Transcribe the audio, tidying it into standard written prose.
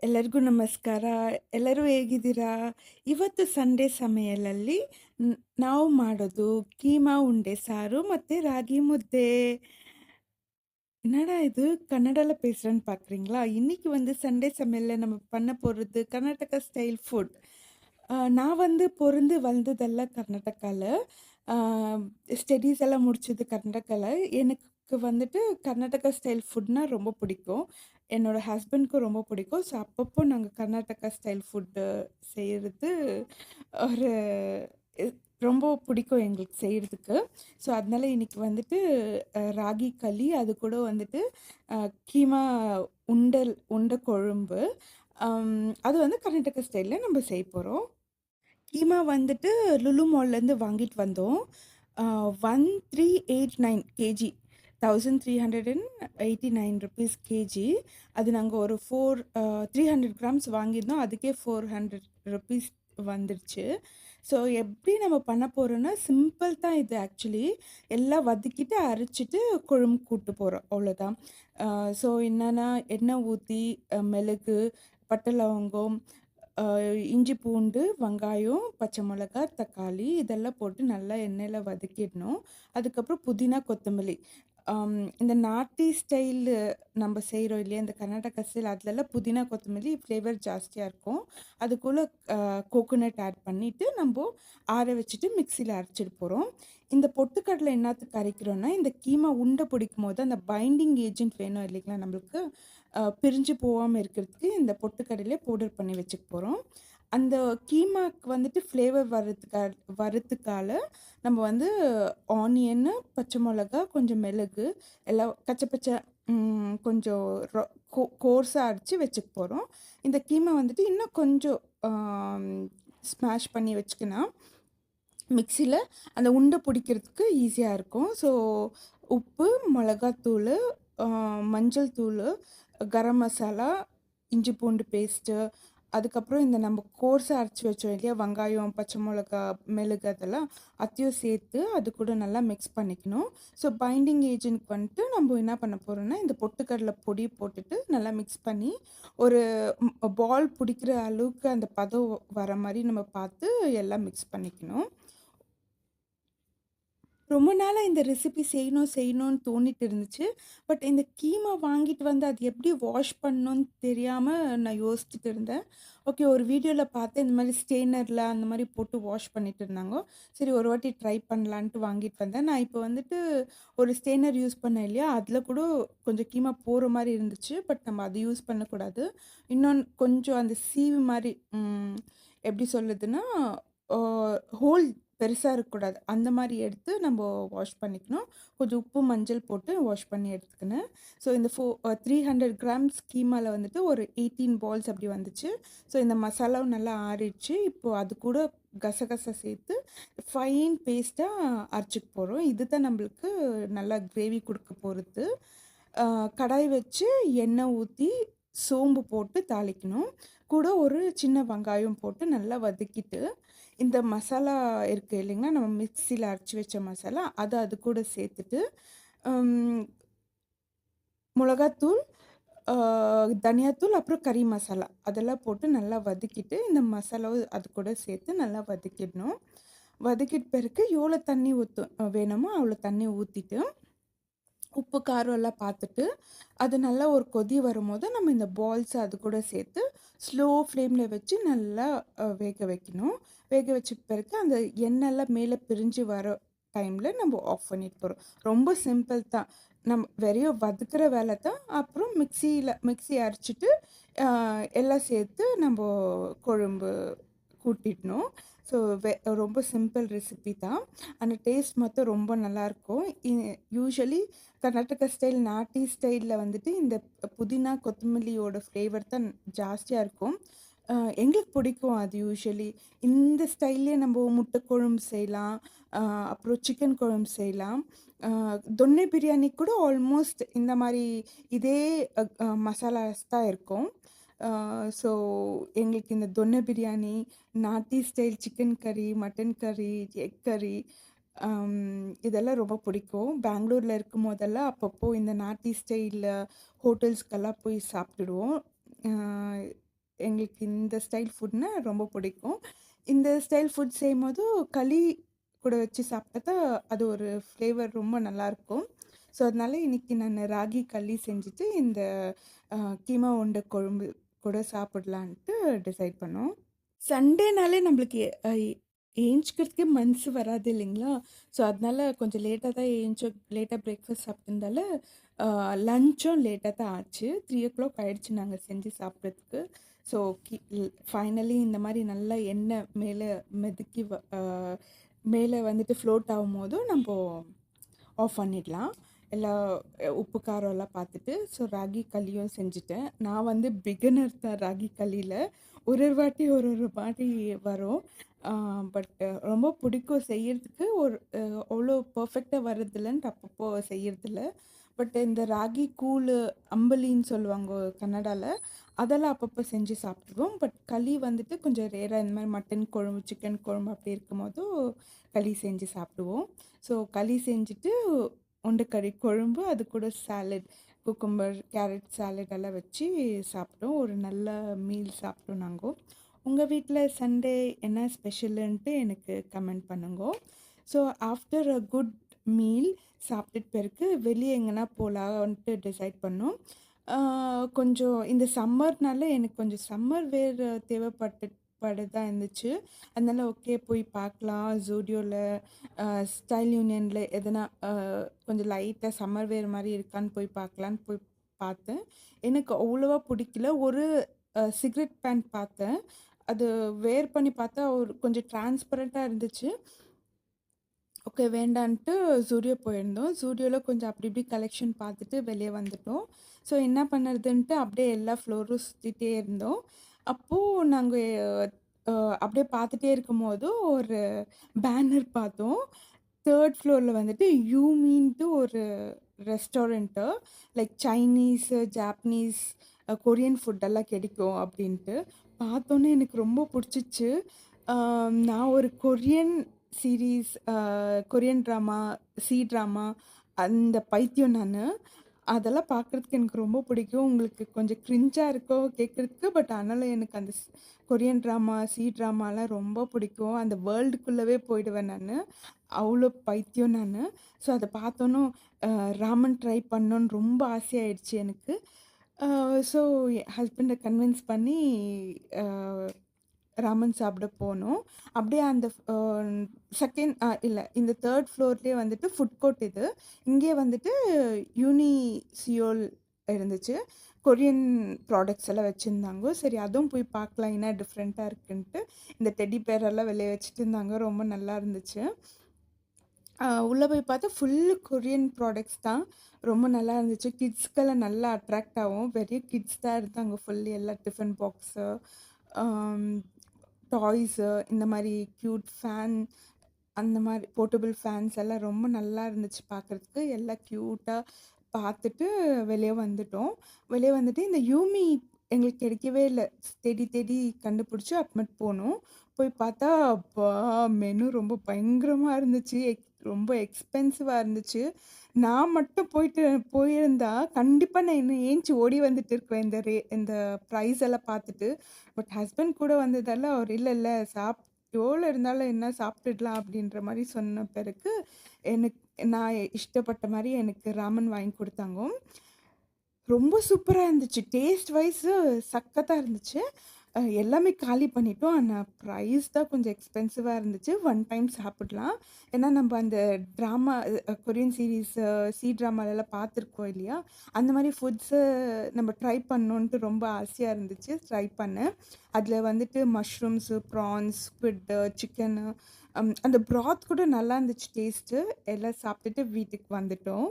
ಎಲ್ಲರಿಗೂ ನಮಸ್ಕಾರ. ಎಲ್ಲರೂ ಹೇಗಿದ್ದೀರಾ? ಇವತ್ತು ಸಂಡೇ ಸಮಯದಲ್ಲಿ ನಾವು ಮಾಡೋದು ಕೀಮಾ ಉಂಡೆ சாறு ಮತ್ತೆ ராகி முದ್ದೆ. என்னடா இது கன்னடால பேசுறேன்னு பார்க்குறீங்களா? இன்னைக்கு வந்து சண்டே சமையல்ல நம்ம பண்ண போறது கர்நாடகா ஸ்டைல் ஃபுட். நான் வந்து பொறந்து வளர்ந்ததெல்லாம் கர்நாடகால. அ ஸ்டடீஸ் எல்லாம் முடிச்சது கர்நாடகால. எனக்கு வந்துட்டு கர்நாடகா ஸ்டைல் ஃபுட்னா ரொம்ப பிடிக்கும். என்னோட ஹஸ்பண்ட்க்கும் ரொம்ப பிடிக்கும். ஸோ அப்பப்போ நாங்க கர்நாடகா ஸ்டைல் ஃபுட்டு செய்றது ஒரு இ ரொம்ப பிடிக்கும் எங்களுக்கு செய்றதுக்கு. ஸோ அதனால இன்னைக்கு வந்துட்டு ராகி களி, அது கூட வந்துட்டு அ கீமா உருண்ட குழம்பு. அது வந்து கர்நாடகா ஸ்டைல்ல நம்ம செய்ய போறோம். கீமா வந்துட்டு லுலு மால்லேருந்து வாங்கிட்டு வந்தோம். 1389 கேஜி. ₹1389 கேஜி. அது நாங்க ஒரு 300 கிராம்ஸ் வாங்கியிருந்தோம். அதுக்கே ₹400 வந்துருச்சு. ஸோ எப்படி நம்ம பண்ண போறோம்னா, சிம்பிள் தான் இது ஆக்சுவலி. எல்லாம் வதக்கிட்டு, அரைச்சுட்டு குழம்பு கூட்டு போறோம். அவ்வளோதான். ஸோ என்னன்னா, எண்ணெய் ஊத்தி, மிளகு, பட்டை, லவங்கம், அ இஞ்சி, பூண்டு, வெங்காயம், பச்சை மிளகா, தக்காளி இதெல்லாம் போட்டு நல்லா எண்ணெயில வதக்கிடணும். அதுக்கப்புறம் புதினா, கொத்தமல்லி. இந்த நார்த் ஈஸ்ட் ஸ்டைலு நம்ம செய்றோம் இல்லையா? இந்த கர்நாடகா ஸ்டைல் அதுலலாம் புதினா, கொத்தமல்லி ஃப்ளேவர் ஜாஸ்தியா இருக்கும். அதுக்கூட கோகோனட் ஆட் பண்ணிட்டு நம்போ ஆற வச்சுட்டு மிக்ஸியில அரைச்சிட போறோம். இந்த பொட்டுக்கடலை என்னாத்துக்கு அரைக்கிறோம்னா, இந்த கீமா உருண்டை பிடிக்கும்போது அந்த பைண்டிங் ஏஜென்ட் வேணும் இல்லைங்களா நம்மளுக்கு? பிரிஞ்சு போகாம இருக்கிறதுக்கு இந்த பொட்டுக்கடலைய பவுடர் பண்ணி வச்சுக்க போறோம். அந்த கீமாக்கு வந்துட்டு ஃப்ளேவர் வரதுக்கால நம்ம வந்து ஆனியன்னு, பச்சை மிளகா, கொஞ்சம் மிளகு எல்லாம் கச்ச பச்ச கொஞ்சம் ரொ கோர்ஸா அரைச்சு வச்சுக்க போறோம். இந்த கீமா வந்துட்டு இன்னும் கொஞ்சம் ஸ்மாஷ் பண்ணி வச்சுக்கினா, மிக்ஸியில அந்த உருண்டை பிடிக்கிறதுக்கு ஈஸியா இருக்கும். ஸோ உப்பு, மிளகாத்தூளு, அ மஞ்சள் தூளு, கரம் மசாலா, இஞ்சி பூண்டு பேஸ்ட்டு, அதுக்கப்புறம் இந்த நம்ம கோர்ஸா அரைச்சு வச்சோம் இல்லையா? வெங்காயம், பச்சை மிளகா, மிளகு அதெல்லாம் அதையும் சேர்த்து அது கூட நல்லா மிக்ஸ் பண்ணிக்கணும். ஸோ பைண்டிங் ஏஜென்ட்க்கு வந்துட்டு நம்ம என்ன பண்ண போறோம்னா, இந்த பொட்டுக்கடலை பொடி போட்டுட்டு நல்லா மிக்ஸ் பண்ணி, ஒரு பால் பிடிக்கிற அளவுக்கு அந்த பதம் வர மாரி நம்ம பார்த்து எல்லாம் மிக்ஸ் பண்ணிக்கணும். ரொம்ப நாளா இந்த ரெசிபி செய்யணும் செய்யணும்னு தோணிட்டு இருந்துச்சு. பட் இந்த கீமா வாங்கிட்டு வந்து அது எப்படி வாஷ் பண்ணணும்னு தெரியாம நான் யோசிச்சுட்டு இருந்தேன். ஓகே, ஒரு வீடியோல பார்த்தேன் இந்த மாரி ஸ்ட்ரெயினர்ல அந்த மாரி போட்டு வாஷ் பண்ணிட்டு இருந்தாங்க. சரி ஒரு வாட்டி ட்ரை பண்ணலான்ட்டு வாங்கிட்டு வந்தேன். நான் இப்போ வந்துட்டு ஒரு ஸ்ட்ரெயினர் யூஸ் பண்ணேன் இல்லையா? அதில கூட கொஞ்சம் கீமா போற மாரி இருந்துச்சு. பட் நம்ம அது யூஸ் பண்ணக்கூடாது. இன்னொன்னு கொஞ்சம் அந்த சீவு மாரி எப்படி சொல்லுதுன்னா, ஆ ஹோல் பெருசா இருக்கக்கூடாது. அந்த மாரி எடுத்து நம்போ வாஷ் பண்ணிக்கணும். கொஞ்சம் உப்பு, மஞ்சள் போட்டு வாஷ் பண்ணி எடுத்துக்கினேன். ஸோ இந்த 300 கிராம்ஸ் கீமால வந்துட்டு ஒரு 18 பால்ஸ் அப்படி வந்துச்சு. ஸோ இந்த மசாலாவும் நல்லா ஆறிடுச்சு. இப்போ அது கூட கசகசா சேர்த்து ஃபைன் பேஸ்ட்டா அரைச்சுக்க போறோம். இதுதான் நம்பளுக்கு நல்லா கிரேவி குடுக்க போறது. கடாய் வச்சு எண்ணெய் ஊத்தி, சோம்பு போட்டு தாளிக்கணும். கூட ஒரு சின்ன வெங்காயம் போட்டு நல்லா வதக்கிட்டு, இந்த மசாலா இருக்கு இல்லைங்களா? நம்ம மிக்ஸியில அரைச்சு வச்ச மசாலா, அத அது கூட சேர்த்துட்டு, ம் மொளகாத்தூள், அ தனியாத்தூள், அப்புறம் கறி மசாலா அதெல்லாம் போட்டு நல்லா வதக்கிட்டு, இந்த மசாலாவும் அது கூட சேர்த்து நல்லா வதக்கிடணும். வதக்கிட்ட பிறகு எவ்வளோ தண்ணி வேணுமோ அவ்வளோ தண்ணி ஊத்திட்டு, உப்பு, காரம் எல்லாம் பார்த்துட்டு, அது நல்லா ஒரு கொதி வரும்போது, நம்ம இந்த பால்ஸ அது கூட சேர்த்து, ஸ்லோ ஃப்ளேம்ல வச்சு நல்லா வேக வைக்கணும். வேக வச்ச பிறகு அந்த எண்ணெய்லாம் மேல பிரிஞ்சு வர டைம்ல நம்ம ஆஃப் பண்ணிட்டு போறோம். ரொம்ப சிம்பிள் தான். வெறும் வதக்குற வேல தான். அப்புறம் மிக்ஸி அரைச்சுட்டு, அ எல்லாம் சேர்த்து நம்போ குழம்பு கூட்டிடணும். ஸோ ரொம்ப சிம்பிள் ரெசிபி தான். ஆனா டேஸ்ட் மட்டும் ரொம்ப நல்லாயிருக்கும். யூசுவலி கர்நாடகா ஸ்டைல், நாட்டி ஸ்டைல்ல வந்துட்டு இந்த புதினா, கொத்தமல்லியோட ஃப்ளேவர் தான் ஜாஸ்தியா இருக்கும். அ எங்களுக்கு பிடிக்கும் அது யூசுவலி. இந்த ஸ்டைல்லயே நம்ப முட்டை குழம்பு செய்யலாம். அ அப்புறம் சிக்கன் குழம்பு செய்யலாம். அ தொன்னி பிரியாணி கூட ஆல்மோஸ்ட் இந்த மாரி இதே மசாலாஸ் தான் இருக்கும். ஸோ எங்களுக்கு இந்த தொன்ன பிரியாணி, நாட்டி ஸ்டைல் சிக்கன் கறி, மட்டன் கறி, எக் கறி, இதெல்லாம் ரொம்ப பிடிக்கும். பெங்களூர்ல இருக்கும்போதெல்லாம் அப்பப்போ இந்த நாட்டி ஸ்டைல்ல ஹோட்டல்ஸ்க்கெல்லாம் போய் சாப்பிட்டுடுவோம். அ எங்களுக்கு இந்த ஸ்டைல் ஃபுட்னா ரொம்ப பிடிக்கும். இந்த ஸ்டைல் ஃபுட் செய்யும்போது களி கூட வச்சு சாப்பிட்டா தான் அது ஒரு ஃப்ளேவர் ரொம்ப நல்லாயிருக்கும். ஸோ, அதனால இன்னைக்கு நான் ராகி களி செஞ்சுட்டு இந்த அ கீமா உருண்டை குழம்பு கூட சாப்பிடலான்ட்டு டிசைட் பண்ணோம். சண்டேனாலே நம்மளுக்கு ஏஞ்சிக்கிறதுக்கே மனசு வராது இல்லைங்களா? ஸோ, அதனால கொஞ்சம் லேட்டா தான் ஏஞ்சோம். லேட்டா பிரேக்ஃபாஸ்ட் சாப்பிட்டதுனால அ லஞ்சும் லேட்டா தான் ஆச்சு. 3:00 ஆயிடுச்சு நாங்க செஞ்சு சாப்பிட்றதுக்கு. ஸோ, ஃபைனலி இந்த மாரி நல்லா எண்ணெய் மேல மிதக்கி மேல வந்துட்டு ஃப்ளோட் ஆகும்போது நம்போ ஆஃப் பண்ணிடலாம். எல்லாம் உப்பு, காரம்லாம் பார்த்துட்டு, ஸோ ராகி களியும் செஞ்சுட்டேன். நான் வந்து பிகினர் தான் ராகி களியில. ஒரு ஒரு வாட்டி ஒரு ஒரு மாரி வரும். ஆ பட் ரொம்ப பிடிக்கும் செய்யறதுக்கு. அவ்வளோ பெர்ஃபெக்ட்டா வரதில்லன்ட்டு அப்பப்போ செய்யறதில்ல. பட் இந்த ராகி கூழு, அம்பலின்னு சொல்லுவாங்க கன்னடால. அதெல்லாம் அப்பப்போ செஞ்சு சாப்பிட்டுருவோம். பட் களி வந்துட்டு கொஞ்சம் ரேரா இந்த மாரி மட்டன் குழம்பு, சிக்கன் குழம்பு அப்படி இருக்கும்போதும் களி செஞ்சு சாப்பிடுவோம். ஸோ களி செஞ்சுட்டு உருண்டைக்கறி குழம்பு, அது கூட சாலட், குக்கும்பர், கேரட் சாலட் எல்லாம் வச்சு சாப்பிட்டோம். ஒரு நல்ல மீல் சாப்பிட்டோம் நாங்கோ. உங்க வீட்ல சண்டே என்ன ஸ்பெஷலுன்ட்டு எனக்கு கமெண்ட் பண்ணுங்கோ. So after a good meal சாப்பிட்டுட்டு பிறகு வெளியே எங்கனா போலான்ட்டு டிசைட் பண்ணோம். ஆ கொஞ்சம் இந்த சம்மர்னால எனக்கு கொஞ்சம் சம்மர் வேர் படுதா இருந்துச்சு. அதனால ஓகே போய் பார்க்கலாம். Zudio ஸ்டைல் யூனியன்ல எதனா கொஞ்சம் லைட்டா சம்மர் வேர் மாரி இருக்கான்னு போய் பார்க்கலான்னு போய் பார்த்தேன். எனக்கு அவ்வளவா பிடிக்கல. ஒரு சிகரெட் பேண்ட் பார்த்தேன். அது வேர் பண்ணி பார்த்தா ஒரு கொஞ்சம் டிரான்ஸ்பரண்டா இருந்துச்சு. ஓகே வேண்டான்ட்டு Zudio போயிருந்தோம். Zudioல கொஞ்சம் அப்படி இப்படி கலெக்ஷன் பார்த்துட்டு வெளிய வந்துட்டோம். ஸோ என்ன பண்ணுறதுன்ட்டு அப்படியே எல்லா ஃப்ளோரும் சுத்திட்டே இருந்தோம். அப்போ நாங்க அ அப்படியே பார்த்துட்டே இருக்கும்போது ஒரு பேனர் பார்த்தோம். 3 ஃப்ளோர்ல வந்துட்டு யூமின்ட்டு ஒரு restaurant. Like Chinese, Japanese, Korean ஃபுட்டெல்லாம் கிடைக்கும் அப்படின்ட்டு. பார்த்தோனே எனக்கு ரொம்ப புடிச்சிச்சு. நான் ஒரு Korean series, Korean drama, drama அந்த பைத்தியம் நானு. அதெல்லாம் பார்க்குறதுக்கு எனக்கு ரொம்ப பிடிக்கும். உங்களுக்கு கொஞ்சம் கிரிஞ்சா இருக்கோ கேட்குறதுக்கு. பட் ஆனாலும் எனக்கு அந்த கொரியன் ட்ராமா, ட்ராமாலாம் ரொம்ப பிடிக்கும். அந்த வேர்ல்டுக்குள்ளவே போயிடுவேன் நானு. அவ்வளோ பைத்தியம் நானு. ஸோ அத பார்த்தோன்னும் ராமன் ட்ரை பண்ணணும்னு ரொம்ப ஆசையாயிடுச்சு எனக்கு. ஸோ என் ஹஸ்பண்ட கன்வின்ஸ் பண்ணி அ ராமன் சாப்பிட போனோம். அப்படியே அந்த இல்ல இந்த 3 ஃப்ளோர்லயே வந்துட்டு ஃபுட் கோர்ட் இது. இங்கேயே வந்துட்டு யூனி சியோல் இருந்துச்சு. கொரியன் ப்ராடக்ட்ஸ் எல்லாம் வச்சிருந்தாங்க. சரி அதுவும் போய் பார்க்கலாம் என்ன டிஃப்ரெண்ட்டா இருக்குன்ட்டு. இந்த டெடி பேர் எல்லாம் வெளிய வச்சுட்டு இருந்தாங்க. ரொம்ப நல்லா இருந்துச்சு. உள்ள போய் பார்த்தா ஃபுல்லு கொரியன் ப்ராடக்ட்ஸ் தான். ரொம்ப நல்லா இருந்துச்சு. கிட்ஸ்க்கெல்லாம் நல்லா அட்ராக்ட் ஆகும். பெரிய கிட்ஸ் தான் இருந்தாங்க ஃபுல்லி எல்லாம் டிஃபன் பாக்ஸு, ஆம் டாய்ஸு, இந்த மாரி கியூட் ஃபேன், அந்த மாரி போர்ட்டபிள் ஃபேன்ஸ் எல்லாம் ரொம்ப நல்லா இருந்துச்சு பார்க்குறதுக்கு. எல்லாம் கியூட்டா பார்த்துட்டு வெளிய வந்துட்டோம். வெளிய வந்துட்டு இந்த யூமி எங்களுக்கு கிடைக்கவே இல்ல. தேடி தேடி கண்டுபிடிச்சு அப்புறமேட்டு போனோம். போய் பார்த்தா, அப்பா! மெனு ரொம்ப பயங்கரமா இருந்துச்சு. ரொம்ப எக்ஸ்பென்சிவா இருந்துச்சு. நான் மட்டும் போயிருந்தா கண்டிப்பா நான் இன்னும் ஏஞ்சி ஓடி வந்துட்டு இருப்பேன். இந்த ப்ரைஸ் எல்லாம் பார்த்துட்டு. பட் ஹஸ்பண்ட் கூட வந்ததால அவர் இல்ல, இல்ல எவ்வளோ இருந்தாலும் என்ன சாப்பிட்டுடலாம் அப்படின்ற மாரி சொன்ன பிறகு, எனக்கு நான் இஷ்டப்பட்ட மாரி எனக்கு ராமன் வாங்கி குடுத்தாங்க. ரொம்ப சூப்பரா இருந்துச்சு. டேஸ்ட் வைஸு சக்கத்தா இருந்துச்சு. எல்லாமே காலி பண்ணிட்டோம். ஆனா ப்ரைஸ் தான் கொஞ்சம் எக்ஸ்பென்சிவா இருந்துச்சு. ஒன் டைம் சாப்பிடலாம். ஏன்னா நம்ப அந்த ட்ராமா கொரியன் சீரிஸ், ட்ராமாலலாம் பார்த்துருக்கோம் இல்லையா? அந்த மாரி ஃபுட்ஸு நம்ம ட்ரை பண்ணணுன்ட்டு ரொம்ப ஆசையா இருந்துச்சு. ட்ரை பண்ணேன். அதில வந்துட்டு மஷ்ரூம்ஸு, ப்ரான்ஸ், ஸ்க்விட்டு, சிக்கனு, அந்த ப்ராத் கூட நல்லா இருந்துச்சு டேஸ்ட்டு. எல்லாம் சாப்பிட்டுட்டு வீட்டுக்கு வந்துட்டோம்.